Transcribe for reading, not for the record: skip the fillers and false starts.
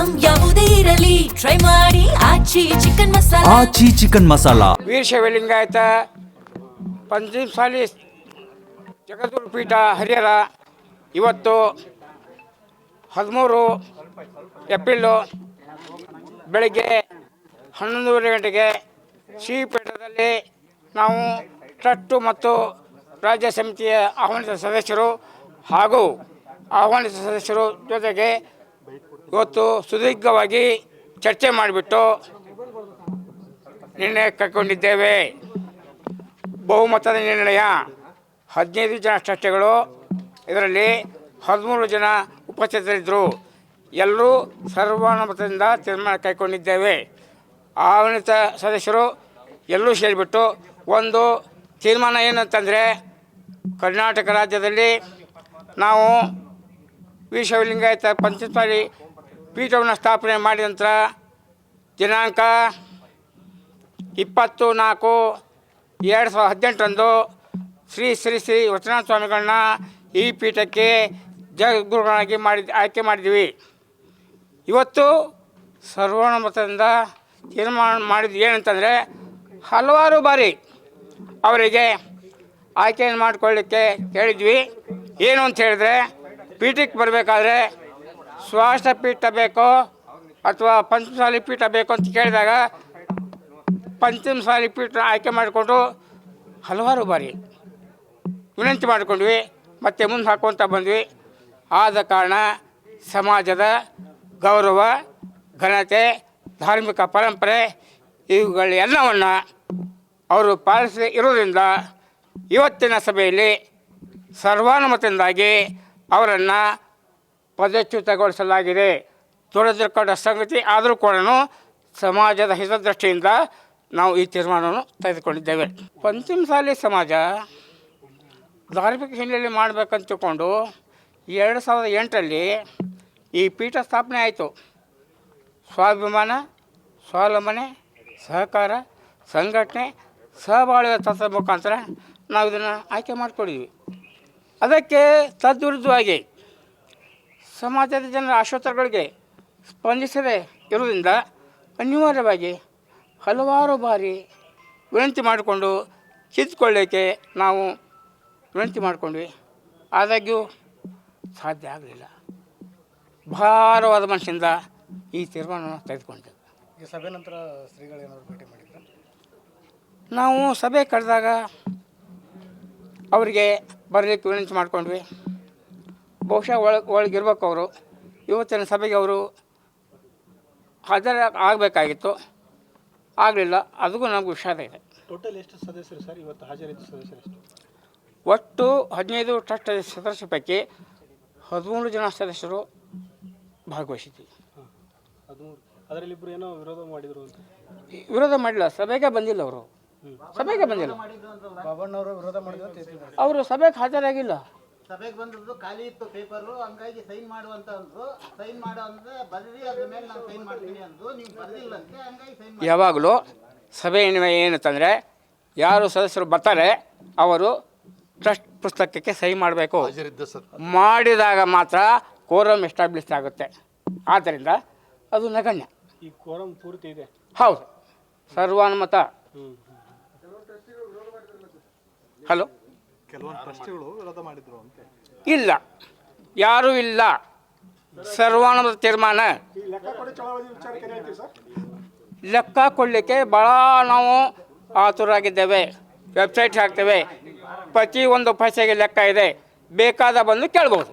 Item ಯಾವುದೇ ಇರಲಿ try ಮಾಡಿ ಆಚಿ ಚಿಕನ್ ಮಸಾಲಾ. ಆಚಿ ಚಿಕನ್ ಮಸಾಲಾ. ವೀರಶೈವ ಲಿಂಗಾಯತ ಪಂಚಮಸಾಲಿ ಜಗದ್ಗುರು ಪೀಠ ಹರಿಹರ ಇವತ್ತು 13 ಏಪ್ರಿಲು ಬೆಳಗ್ಗೆ 11:30 ಗಂಟೆಗೆ ಶ್ರೀಪೀಠದಲ್ಲಿ ನಾವು ಟ್ರಸ್ಟ್ ಮತ್ತು ರಾಜ್ಯ ಸಮಿತಿಯ ಆಹ್ವಾನಿತ ಸದಸ್ಯರು ಹಾಗೂ ಆಹ್ವಾನಿತ ಸದಸ್ಯರು ಜೊತೆಗೆ ಇವತ್ತು ಸುದೀರ್ಘವಾಗಿ ಚರ್ಚೆ ಮಾಡಿಬಿಟ್ಟು ನಿರ್ಣಯ ಕೈಗೊಂಡಿದ್ದೇವೆ. ಬಹುಮತದ ನಿರ್ಣಯ 15 ಜನ ಟ್ರಸ್ಟಿಗಳು, ಇದರಲ್ಲಿ 13 ಜನ ಉಪಸ್ಥಿತರಿದ್ದರು. ಎಲ್ಲರೂ ಸರ್ವಾನುಮತದಿಂದ ತೀರ್ಮಾನ ಕೈಗೊಂಡಿದ್ದೇವೆ. ಆಹ್ವಾನಿತ ಸದಸ್ಯರು ಎಲ್ಲರೂ ಸೇರಿಬಿಟ್ಟು ಒಂದು ತೀರ್ಮಾನ ಏನಂತಂದರೆ, ಕರ್ನಾಟಕ ರಾಜ್ಯದಲ್ಲಿ ನಾವು ವೀರಶೈವ ಲಿಂಗಾಯತ ಪಂಚಮಸಾಲಿ ಪೀಠವನ್ನು ಸ್ಥಾಪನೆ ಮಾಡಿದ ನಂತರ ದಿನಾಂಕ 20/4/2018 ಶ್ರೀ ಶ್ರೀ ಶ್ರೀ ವಚನಾಥ ಸ್ವಾಮಿಗಳನ್ನ ಈ ಪೀಠಕ್ಕೆ ಜಗದ್ಗುರುಗಳಾಗಿ ಆಯ್ಕೆ ಮಾಡಿದ್ವಿ. ಇವತ್ತು ಸರ್ವಾನುಮತದಿಂದ ತೀರ್ಮಾನ ಮಾಡಿದ್ದು ಏನಂತಂದರೆ, ಹಲವಾರು ಬಾರಿ ಅವರಿಗೆ ಆಯ್ಕೆಯನ್ನು ಮಾಡಿಕೊಳ್ಳಿಕ್ಕೆ ಹೇಳಿದ್ವಿ. ಏನು ಅಂತ ಹೇಳಿದ್ರೆ, ಪೀಠಕ್ಕೆ ಬರಬೇಕಾದ್ರೆ ಸ್ವಾಷ್ಟ ಪೀಠ ಬೇಕೋ ಅಥವಾ ಪಂಚಮಸಾಲಿ ಪೀಠ ಬೇಕು ಅಂತ ಕೇಳಿದಾಗ ಪಂಚಮಸಾಲಿ ಪೀಠ ಆಯ್ಕೆ ಮಾಡಿಕೊಂಡು ಹಲವಾರು ಬಾರಿ ವಿನಂತಿ ಮಾಡಿಕೊಂಡ್ವಿ, ಮತ್ತು ಮುಂದೆ ಹಾಕುವಂತ ಬಂದ್ವಿ. ಆದ ಕಾರಣ ಸಮಾಜದ ಗೌರವ, ಘನತೆ, ಧಾರ್ಮಿಕ ಪರಂಪರೆ ಇವುಗಳೆಲ್ಲವನ್ನು ಅವರು ಪಾಲಿಸಿ ಇರೋದ್ರಿಂದ ಇವತ್ತಿನ ಸಭೆಯಲ್ಲಿ ಸರ್ವಾನುಮತದಿಂದಾಗಿ ಅವರನ್ನು ಪದಚ್ಯುತಗೊಳಿಸಲಾಗಿದೆ. ದುರದೃಷ್ಟಕರ ಸಂಗತಿ ಆದರೂ ಕೂಡ ಸಮಾಜದ ಹಿತದೃಷ್ಟಿಯಿಂದ ನಾವು ಈ ತೀರ್ಮಾನವನ್ನು ತೆಗೆದುಕೊಂಡಿದ್ದೇವೆ. ಪಂಚಮಸಾಲಿ ಸಮಾಜ ಧಾರ್ಮಿಕ ಹಿನ್ನೆಲೆ ಮಾಡಬೇಕಂತ ತಿಳ್ಕೊಂಡು 2008ರಲ್ಲಿ ಈ ಪೀಠ ಸ್ಥಾಪನೆ ಆಯಿತು. ಸ್ವಾಭಿಮಾನ, ಸ್ವಾವಲಂಬನೆ, ಸಹಕಾರ, ಸಂಘಟನೆ, ಸಹಬಾಳ್ವೆ ತತ್ವದ ಮುಖಾಂತರ ನಾವು ಇದನ್ನು ಆಯ್ಕೆ ಮಾಡಿಕೊಂಡಿದ್ವಿ. ಅದಕ್ಕೆ ತದ್ವಿರುದ್ಧವಾಗಿ ಸಮಾಜದ ಜನರ ಆಶೋತ್ತರಗಳಿಗೆ ಸ್ಪಂದಿಸದೇ ಇರುವುದರಿಂದ ಅನಿವಾರ್ಯವಾಗಿ ಹಲವಾರು ಬಾರಿ ವಿನಂತಿ ಮಾಡಿಕೊಂಡು ಕಿತ್ತುಕೊಳ್ಳೋಕ್ಕೆ ನಾವು ವಿನಂತಿ ಮಾಡಿಕೊಂಡ್ವಿ. ಆದಾಗ್ಯೂ ಸಾಧ್ಯ ಆಗಲಿಲ್ಲ. ಭಾರವಾದ ಮನಸ್ಸಿಂದ ಈ ತೀರ್ಮಾನವನ್ನು ತೆಗೆದುಕೊಂಡಿದ್ದೇವೆ. ಈ ಸಭೆ ನಂತರ ಶ್ರೀಗಳೇನಾದ್ರು ಭೇಟಿ ಮಾಡಿದ್ರು? ನಾವು ಸಭೆ ಕರೆದಾಗ ಅವರಿಗೆ ಬರಲಿಕ್ಕೆ ವಿನಂತಿ ಮಾಡ್ಕೊಂಡ್ವಿ. ಬಹುಶಃ ಒಳಗಿರ್ಬೇಕು ಅವರು. ಇವತ್ತಿನ ಸಭೆಗೆ ಅವರು ಆಗಬೇಕಾಗಿತ್ತು, ಆಗಲಿಲ್ಲ. ಅದಕ್ಕೂ ನಮಗೂ ವಿಷಾದ ಇದೆ. ಟೋಟಲ್ ಎಷ್ಟು ಸದಸ್ಯರು ಸರ್ ಇವತ್ತು ಹಾಜರಿದ್ದ ಸದಸ್ಯರು ಎಷ್ಟು? ಒಟ್ಟು 15 ಟ್ರಸ್ಟ್ ಸದಸ್ಯರ ಪೈಕಿ 13 ಜನ ಸದಸ್ಯರು ಭಾಗವಹಿಸಿದ್ವಿ. ಅದರಲ್ಲಿ ಇಬ್ಬರು ಏನೋ ವಿರೋಧ ಮಾಡಿದರು ಅಂತ? ವಿರೋಧ ಮಾಡಿಲ್ಲ, ಸಭೆಗೆ ಬಂದಿಲ್ಲ ಅವರು. ಸಭೆಗೆ ಬಂದಿಲ್ಲ. ಬಾಬಣ್ಣವರು ವಿರೋಧ ಮಾಡಿದ್ರು ಅಂತ ಅವರು ಸಭೆಗೆ ಹಾಜರಾಗಿಲ್ಲ. ಸಭೆಗೆ ಬಂದಿದ್ದು ಖಾಲಿ ಇತ್ತು ಪೇಪರು, ಹಂಗಾಗಿ ಸೈನ್ ಮಾಡುವಂತ ಅಂದ್ರು. ಸೈನ್ ಮಾಡೋ ಅಂದ್ರೆ ಬರೀ ಅದ್ರ ಮೇಲೆ ನಾನು ಸೈನ್ ಮಾಡ್ತೀನಿ ಅಂದ್ರು. ನೀವು ಬರೆದಿಲ್ಲಂತೆ, ಹಂಗಾಗಿ ಸೈನ್ ಮಾಡಿ. ಯಾವಾಗಲೂ ಸಭೆ ಏನಂತಂದರೆ, ಯಾರು ಸದಸ್ಯರು ಬರ್ತಾರೆ ಅವರು ಟ್ರಸ್ಟ್ ಪುಸ್ತಕಕ್ಕೆ ಸಹಿ ಮಾಡಬೇಕು. ಮಾಡಿದಾಗ ಮಾತ್ರ ಕೋರಮ್ ಎಸ್ಟಾಬ್ಲಿಷ್ ಆಗುತ್ತೆ. ಆದ್ದರಿಂದ ಅದು ನಗಣ್ಯ. ಈ ಕೋರಮ್ ಪೂರ್ತಿ ಇದೆ? ಹೌದು, ಸರ್ವಾನುಮತ. ಹಲೋ, ಕೆಲವೊಂದು ಟ್ರಸ್ಟಿಗಳು ವಿರೋಧ ಮಾಡಿದ್ರು ಅಂತ? ಇಲ್ಲ, ಯಾರೂ ಇಲ್ಲ. ಸರ್ವಾನುಮತ ತೀರ್ಮಾನ. ಲೆಕ್ಕ ಕೊಡಲಿಕ್ಕೆ ಭಾಳ ನಾವು ಆತುರಾಗಿದ್ದೇವೆ. ವೆಬ್ಸೈಟ್ ಹಾಕ್ತೇವೆ, ಪ್ರತಿಯೊಂದು ಪೈಸೆಗೆ ಲೆಕ್ಕ ಇದೆ. ಬೇಕಾದ ಬಂದು ಕೇಳ್ಬೋದು.